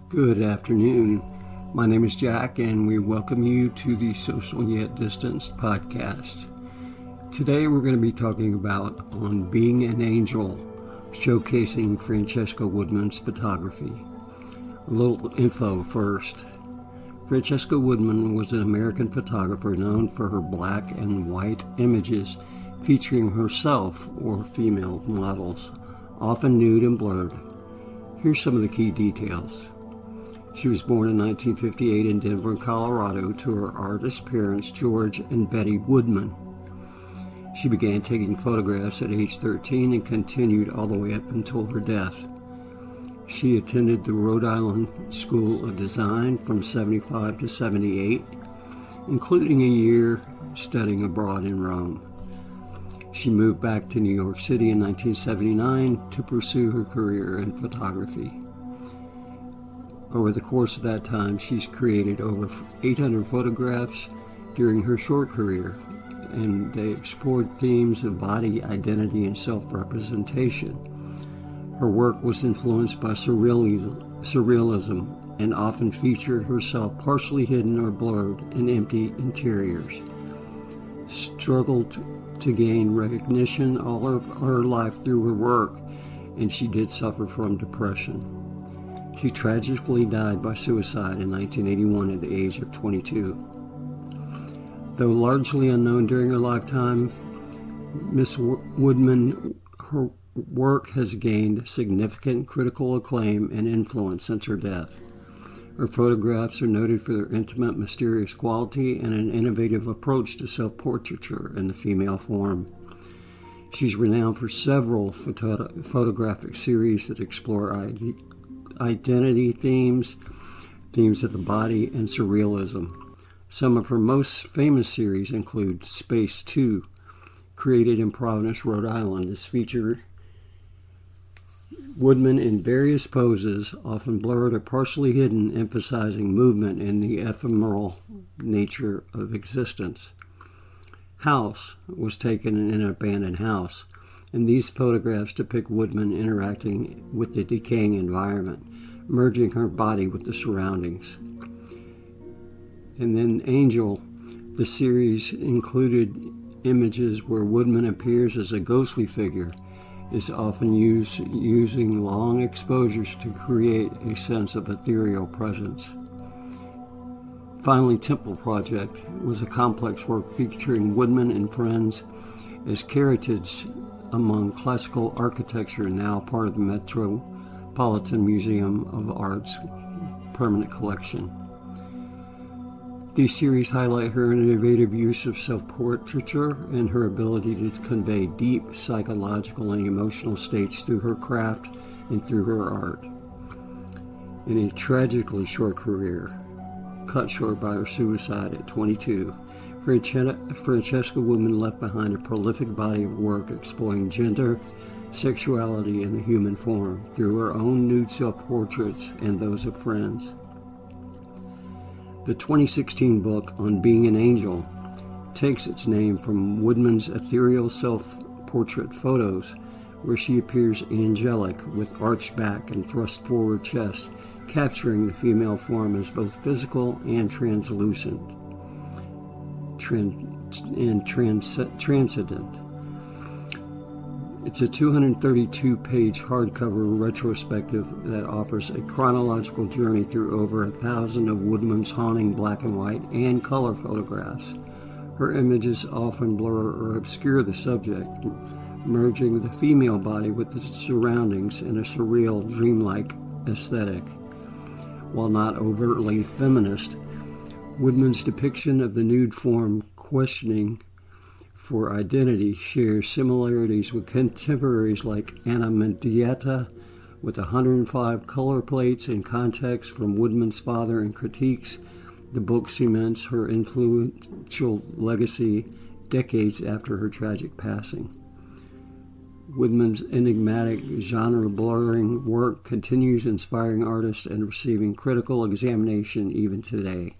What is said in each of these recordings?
Good afternoon. My name is Jack, and we welcome you to the Social Yet Distanced podcast. Today we're going to be talking about On Being an Angel, showcasing Francesca Woodman's photography. A little info first. Francesca Woodman was an American photographer known for her black and white images featuring herself or female models, often nude and blurred. Here's some of the key details. She was born in 1958 in Denver, Colorado, to her artist parents, George and Betty Woodman. She began taking photographs at age 13 and continued all the way up until her death. She attended the Rhode Island School of Design from 75 to 78, including a year studying abroad in Rome. She moved back to New York City in 1979 to pursue her career in photography. Over the course of that time, she's created over 800 photographs during her short career, and they explored themes of body, identity, and self-representation. Her work was influenced by surrealism and often featured herself partially hidden or blurred in empty interiors. Struggled to gain recognition all of her life through her work, and she did suffer from depression. She tragically died by suicide in 1981 at the age of 22. Though largely unknown during her lifetime, Miss Woodman, her work has gained significant critical acclaim and influence since her death. Her photographs are noted for their intimate, mysterious quality and an innovative approach to self-portraiture in the female form. She's renowned for several photographic series that explore identity themes of the body, and surrealism. Some of her most famous series include Space 2, created in Providence, Rhode Island. This featured Woodman in various poses, often blurred or partially hidden, emphasizing movement and the ephemeral nature of existence. House was taken in an abandoned house, and these photographs depict Woodman interacting with the decaying environment, merging her body with the surroundings. And then Angel, the series included images where Woodman appears as a ghostly figure, is often using long exposures to create a sense of ethereal presence. Finally, Temple Project was a complex work featuring Woodman and friends as caryatids among classical architecture, now part of the Metropolitan Museum of Art's permanent collection. These series highlight her innovative use of self-portraiture and her ability to convey deep psychological and emotional states through her craft and through her art. In a tragically short career, cut short by her suicide at 22, Francesca Woodman left behind a prolific body of work exploring gender, sexuality, and the human form through her own nude self-portraits and those of friends. The 2016 book On Being an Angel takes its name from Woodman's ethereal self-portrait photos, where she appears angelic with arched back and thrust forward chest, capturing the female form as both physical and transcendent. It's a 232-page hardcover retrospective that offers a chronological journey through over 1,000 of Woodman's haunting black and white and color photographs. Her images often blur or obscure the subject, merging the female body with the surroundings in a surreal, dreamlike aesthetic. While not overtly feminist, Woodman's depiction of the nude form questioning for identity shares similarities with contemporaries like Anna Mendieta, with 105 color plates and context from Woodman's father and critiques. The book cements her influential legacy decades after her tragic passing. Woodman's enigmatic, genre-blurring work continues inspiring artists and receiving critical examination even today.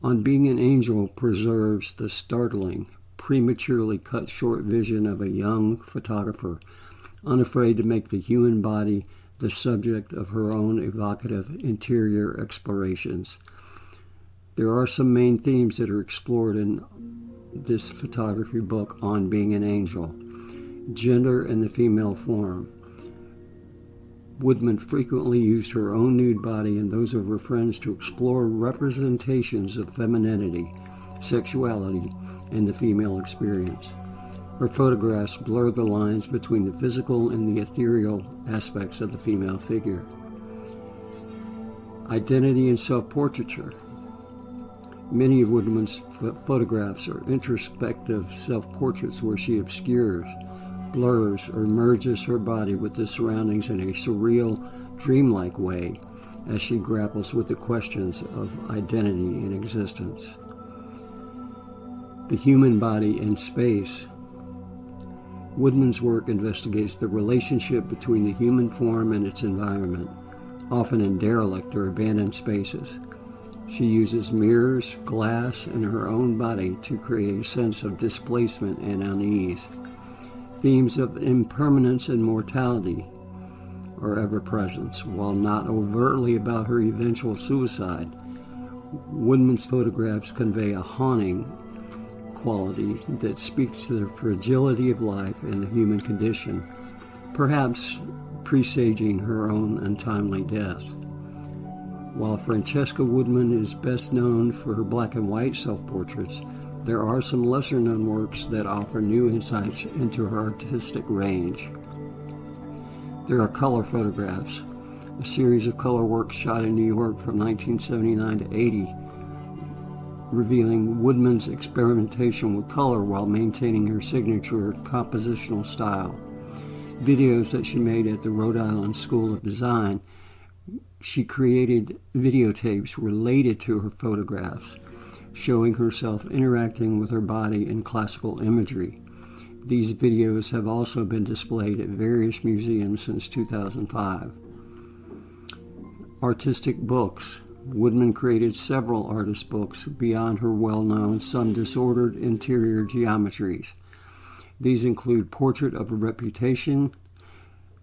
On Being an Angel preserves the startling, prematurely cut short vision of a young photographer, unafraid to make the human body the subject of her own evocative interior explorations. There are some main themes that are explored in this photography book on being an angel. Gender and the female form. Woodman frequently used her own nude body and those of her friends to explore representations of femininity, sexuality, and the female experience. Her photographs blur the lines between the physical and the ethereal aspects of the female figure. Identity and self-portraiture. Many of Woodman's photographs are introspective self-portraits where she obscures, blurs, or merges her body with the surroundings in a surreal, dreamlike way as she grapples with the questions of identity and existence. The human body in space. Woodman's work investigates the relationship between the human form and its environment, often in derelict or abandoned spaces. She uses mirrors, glass, and her own body to create a sense of displacement and unease. Themes of impermanence and mortality are ever present. While not overtly about her eventual suicide, Woodman's photographs convey a haunting quality that speaks to the fragility of life and the human condition, perhaps presaging her own untimely death. While Francesca Woodman is best known for her black and white self-portraits, there are some lesser-known works that offer new insights into her artistic range. There are color photographs, a series of color works shot in New York from 1979 to 80, revealing Woodman's experimentation with color while maintaining her signature compositional style. Videos that she made at the Rhode Island School of Design. She created videotapes related to her photographs, showing herself interacting with her body in classical imagery. These videos have also been displayed at various museums since 2005. Artistic books. Woodman created several artist books beyond her well-known Some Disordered Interior Geometries. These include Portrait of a Reputation,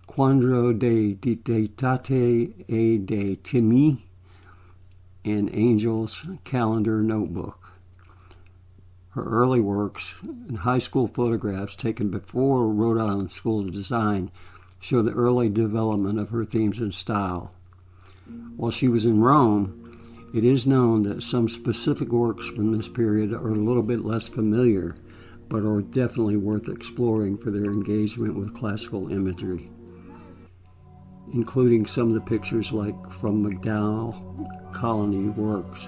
Quadro de Dietate e de Timmy, and Angel's Calendar Notebook. Her early works and high school photographs taken before Rhode Island School of Design show the early development of her themes and style. While she was in Rome, it is known that some specific works from this period are a little bit less familiar, but are definitely worth exploring for their engagement with classical imagery, including some of the pictures like from MacDowell Colony works,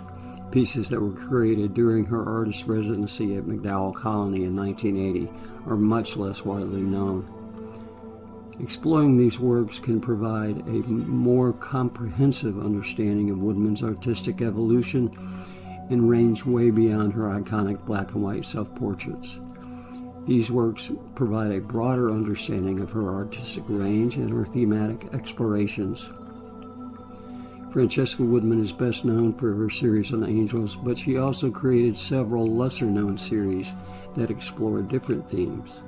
pieces that were created during her artist residency at MacDowell Colony in 1980 are much less widely known. Exploring these works can provide a more comprehensive understanding of Woodman's artistic evolution and range way beyond her iconic black and white self-portraits. These works provide a broader understanding of her artistic range and her thematic explorations. Francesca Woodman is best known for her series on angels, but she also created several lesser-known series that explore different themes.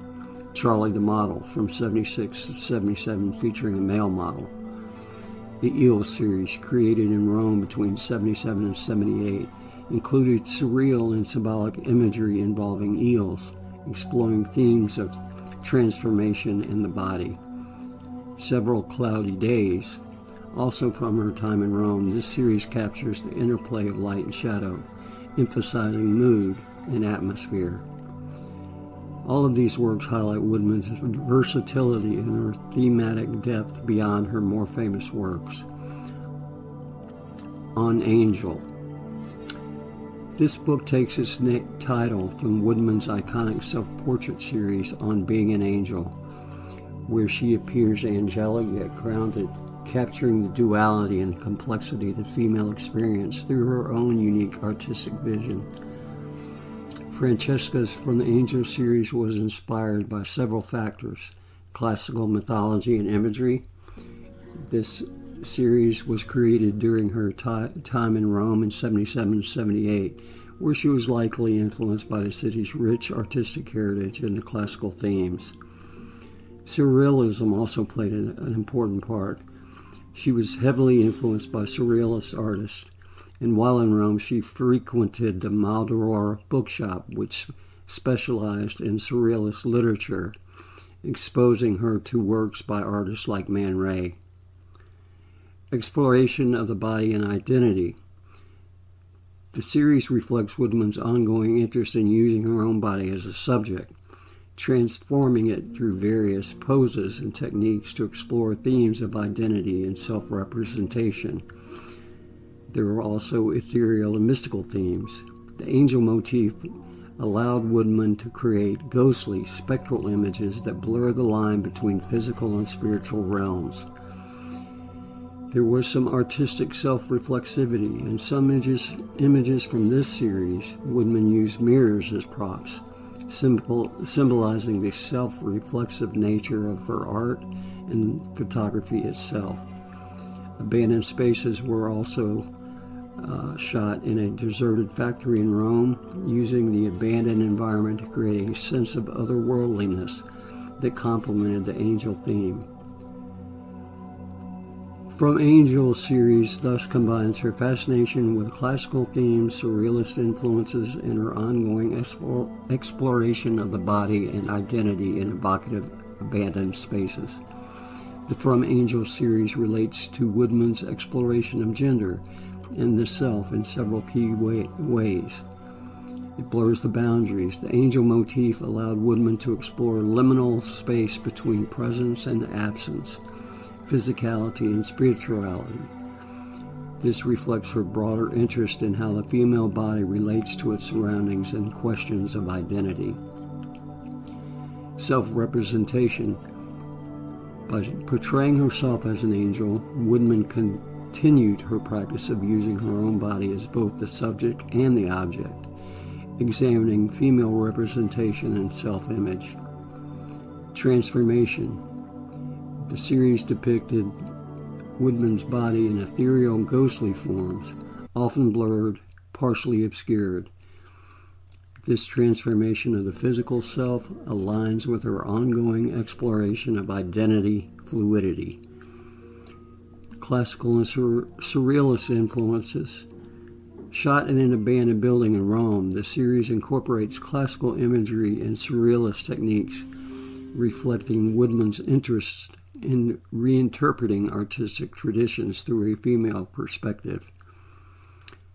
Charlie the Model from 76 to 77 featuring a male model. The Eel series, created in Rome between 77 and 78, included surreal and symbolic imagery involving eels, exploring themes of transformation in the body. Several Cloudy Days, also from her time in Rome, this series captures the interplay of light and shadow, emphasizing mood and atmosphere. All of these works highlight Woodman's versatility and her thematic depth beyond her more famous works. On Angel. This book takes its title from Woodman's iconic self-portrait series On Being an Angel, where she appears angelic yet grounded, capturing the duality and complexity of the female experience through her own unique artistic vision. Francesca's From the Angel series was inspired by several factors: classical mythology and imagery. This series was created during her time in Rome in 77 to 78, where she was likely influenced by the city's rich artistic heritage and the classical themes. Surrealism also played an important part. She was heavily influenced by Surrealist artists, and while in Rome, she frequented the Maldoror bookshop, which specialized in Surrealist literature, exposing her to works by artists like Man Ray. Exploration of the body and identity. The series reflects Woodman's ongoing interest in using her own body as a subject, transforming it through various poses and techniques to explore themes of identity and self-representation. There are also ethereal and mystical themes. The angel motif allowed Woodman to create ghostly, spectral images that blur the line between physical and spiritual realms. There was some artistic self-reflexivity. In some images from this series, Woodman used mirrors as props, symbolizing the self-reflexive nature of her art and photography itself. Abandoned spaces were also shot in a deserted factory in Rome, using the abandoned environment to create a sense of otherworldliness that complemented the angel theme. From Angel series thus combines her fascination with classical themes, surrealist influences, and her ongoing exploration of the body and identity in evocative abandoned spaces. The From Angel series relates to Woodman's exploration of gender and the self in several key ways. It blurs the boundaries. The angel motif allowed Woodman to explore liminal space between presence and absence, physicality and spirituality. This reflects her broader interest in how the female body relates to its surroundings and questions of identity. Self-representation. By portraying herself as an angel, Woodman continued her practice of using her own body as both the subject and the object, examining female representation and self-image. Transformation. The series depicted Woodman's body in ethereal, ghostly forms, often blurred, partially obscured. This transformation of the physical self aligns with her ongoing exploration of identity fluidity. Classical and surrealist influences. Shot in an abandoned building in Rome, the series incorporates classical imagery and surrealist techniques, reflecting Woodman's interest in reinterpreting artistic traditions through a female perspective.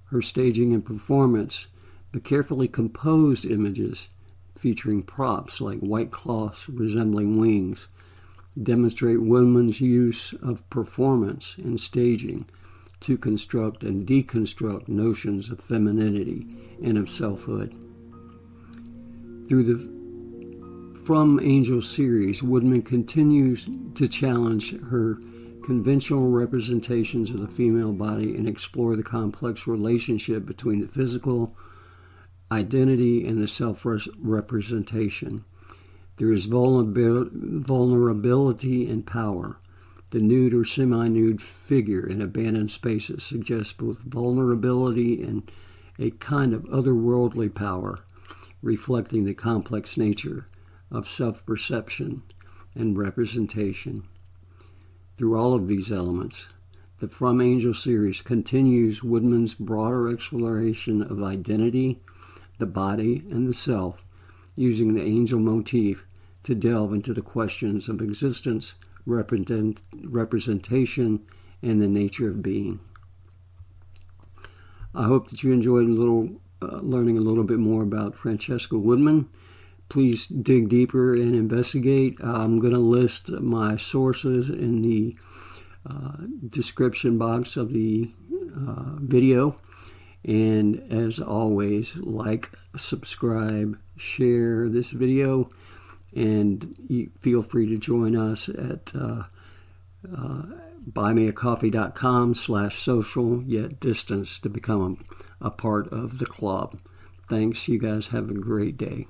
Her staging and performance, the carefully composed images featuring props like white cloths resembling wings, demonstrate Woodman's use of performance and staging to construct and deconstruct notions of femininity and of selfhood. Through the From Angel series, Woodman continues to challenge her conventional representations of the female body and explore the complex relationship between the physical identity and the self-representation. There is vulnerability and power. The nude or semi-nude figure in abandoned spaces suggests both vulnerability and a kind of otherworldly power, reflecting the complex nature of self-perception and representation. Through all of these elements, the From Angel series continues Woodman's broader exploration of identity, the body, and the self, using the angel motif to delve into the questions of existence, representation, and the nature of being. I hope that you enjoyed learning a little bit more about Francesca Woodman. Please dig deeper and investigate. I'm going to list my sources in the description box of the video. And as always, like, subscribe, share this video, and feel free to join us at buymeacoffee.com/social yet distance to become a part of the club. Thanks. You guys have a great day.